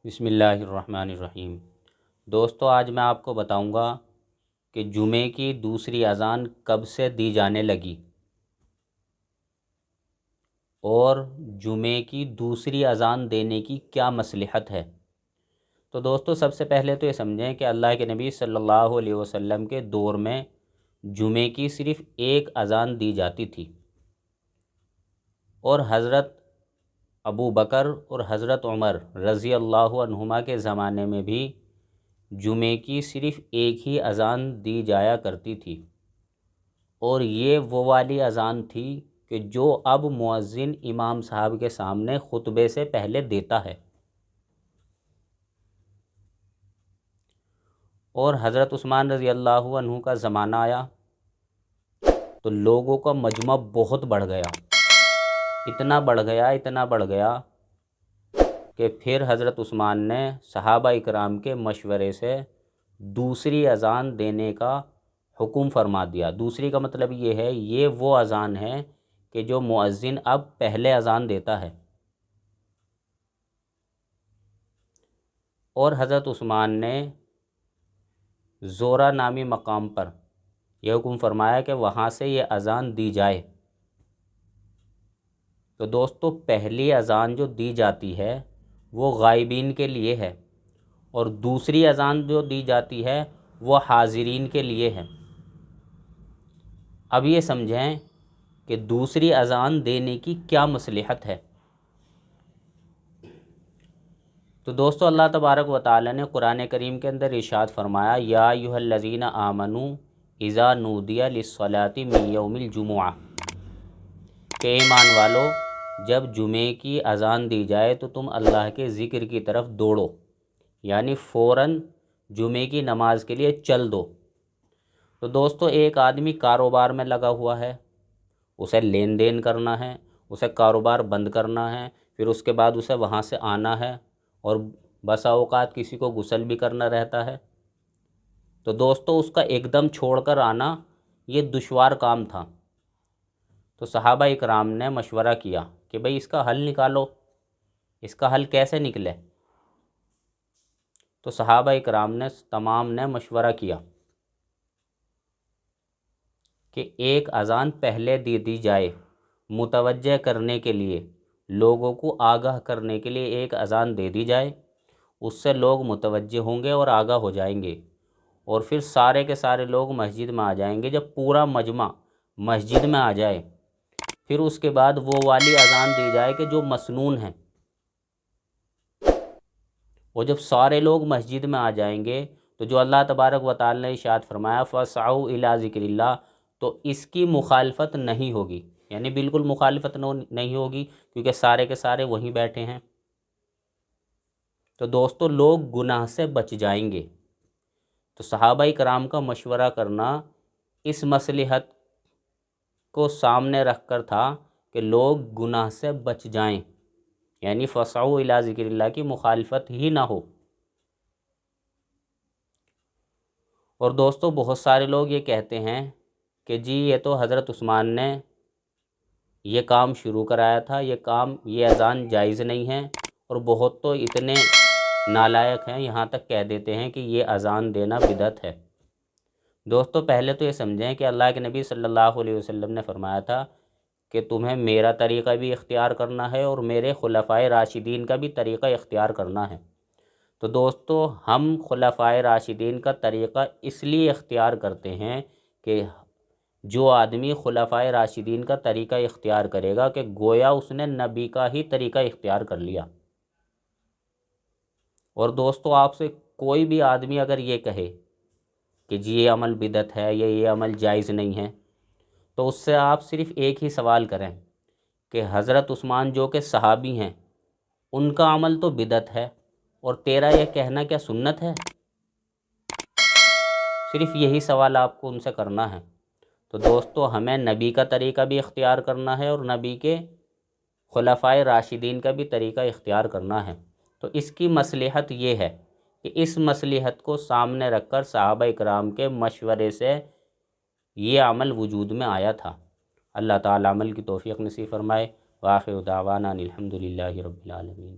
بسم اللہ الرحمن الرحیم۔ دوستو، آج میں آپ کو بتاؤں گا کہ جمعے کی دوسری اذان کب سے دی جانے لگی اور جمعے کی دوسری اذان دینے کی کیا مصلحت ہے۔ تو دوستو، سب سے پہلے تو یہ سمجھیں کہ اللہ کے نبی صلی اللہ علیہ وسلم کے دور میں جمعے کی صرف ایک اذان دی جاتی تھی، اور حضرت ابو بکر اور حضرت عمر رضی اللہ عنہما کے زمانے میں بھی جمعے کی صرف ایک ہی اذان دی جایا کرتی تھی، اور یہ وہ والی اذان تھی کہ جو اب مؤذن امام صاحب کے سامنے خطبے سے پہلے دیتا ہے۔ اور حضرت عثمان رضی اللہ عنہ کا زمانہ آیا تو لوگوں کا مجمع بہت بڑھ گیا، اتنا بڑھ گیا کہ پھر حضرت عثمان نے صحابہ اکرام کے مشورے سے دوسری اذان دینے کا حکم فرما دیا۔ دوسری کا مطلب یہ ہے، یہ وہ اذان ہے کہ جو مؤذن اب پہلے اذان دیتا ہے۔ اور حضرت عثمان نے زورہ نامی مقام پر یہ حکم فرمایا کہ وہاں سے یہ اذان دی جائے۔ تو دوستو، پہلی اذان جو دی جاتی ہے وہ غائبین کے لیے ہے، اور دوسری اذان جو دی جاتی ہے وہ حاضرین کے لیے ہے۔ اب یہ سمجھیں کہ دوسری اذان دینے کی کیا مصلحت ہے۔ تو دوستو، اللہ تبارک و تعالی نے قرآن کریم کے اندر ارشاد فرمایا، یا ایھا الذین آمنوا اذا نودی للصلاۃ من یوم الجمعہ، کہ ایمان والو، جب جمعے کی اذان دی جائے تو تم اللہ کے ذکر کی طرف دوڑو، یعنی فوراً جمعے کی نماز کے لیے چل دو۔ تو دوستو، ایک آدمی کاروبار میں لگا ہوا ہے، اسے لین دین کرنا ہے، اسے کاروبار بند کرنا ہے، پھر اس کے بعد اسے وہاں سے آنا ہے، اور بسا اوقات کسی کو غسل بھی کرنا رہتا ہے۔ تو دوستو، اس کا ایک دم چھوڑ کر آنا یہ دشوار کام تھا۔ تو صحابہ اکرام نے مشورہ کیا کہ بھئی اس کا حل نکالو، اس کا حل کیسے نکلے۔ تو صحابہ اکرام نے تمام نے مشورہ کیا کہ ایک اذان پہلے دے دی جائے، متوجہ کرنے کے لیے، لوگوں کو آگاہ کرنے کے لیے ایک اذان دے دی جائے، اس سے لوگ متوجہ ہوں گے اور آگاہ ہو جائیں گے، اور پھر سارے کے سارے لوگ مسجد میں آ جائیں گے۔ جب پورا مجمع مسجد میں آ جائے، پھر اس کے بعد وہ والی اذان دی جائے کہ جو مسنون ہے، اور جب سارے لوگ مسجد میں آ جائیں گے تو جو اللہ تبارک و تعالی نے ارشاد فرمایا فَاسْعَوْا إِلَىٰ ذِكْرِ اللّہ، تو اس کی مخالفت نہیں ہوگی، یعنی بالکل مخالفت نہیں ہوگی، کیونکہ سارے کے سارے وہیں بیٹھے ہیں۔ تو دوستو، لوگ گناہ سے بچ جائیں گے۔ تو صحابہ کرام کا مشورہ کرنا اس مصلحت کو سامنے رکھ کر تھا کہ لوگ گناہ سے بچ جائیں، یعنی فَاسْعَوْا إِلَىٰ ذِكْرِ اللّہ کی مخالفت ہی نہ ہو۔ اور دوستو، بہت سارے لوگ یہ کہتے ہیں کہ جی یہ تو حضرت عثمان نے یہ کام شروع کرایا تھا، یہ اذان جائز نہیں ہے، اور بہت تو اتنے نالائق ہیں یہاں تک کہہ دیتے ہیں کہ یہ اذان دینا بدعت ہے۔ دوستو، پہلے تو یہ سمجھیں کہ اللہ کے نبی صلی اللہ علیہ وسلم نے فرمایا تھا کہ تمہیں میرا طریقہ بھی اختیار کرنا ہے اور میرے خلفائے راشدین کا بھی طریقہ اختیار کرنا ہے۔ تو دوستو، ہم خلفائے راشدین کا طریقہ اس لیے اختیار کرتے ہیں کہ جو آدمی خلفائے راشدین کا طریقہ اختیار کرے گا کہ گویا اس نے نبی کا ہی طریقہ اختیار کر لیا۔ اور دوستو، آپ سے کوئی بھی آدمی اگر یہ کہے کہ جی یہ عمل بدعت ہے یا یہ عمل جائز نہیں ہے، تو اس سے آپ صرف ایک ہی سوال کریں کہ حضرت عثمان جو کہ صحابی ہیں، ان کا عمل تو بدعت ہے، اور تیرا یہ کہنا کیا سنت ہے؟ صرف یہی سوال آپ کو ان سے کرنا ہے۔ تو دوستو، ہمیں نبی کا طریقہ بھی اختیار کرنا ہے اور نبی کے خلفائے راشدین کا بھی طریقہ اختیار کرنا ہے۔ تو اس کی مصلحت یہ ہے کہ اس مصلحت کو سامنے رکھ کر صحابہ اکرام کے مشورے سے یہ عمل وجود میں آیا تھا۔ اللہ تعالی عمل کی توفیق نصیب فرمائے۔ وآخر دعوانا الحمد للہ رب العالمین۔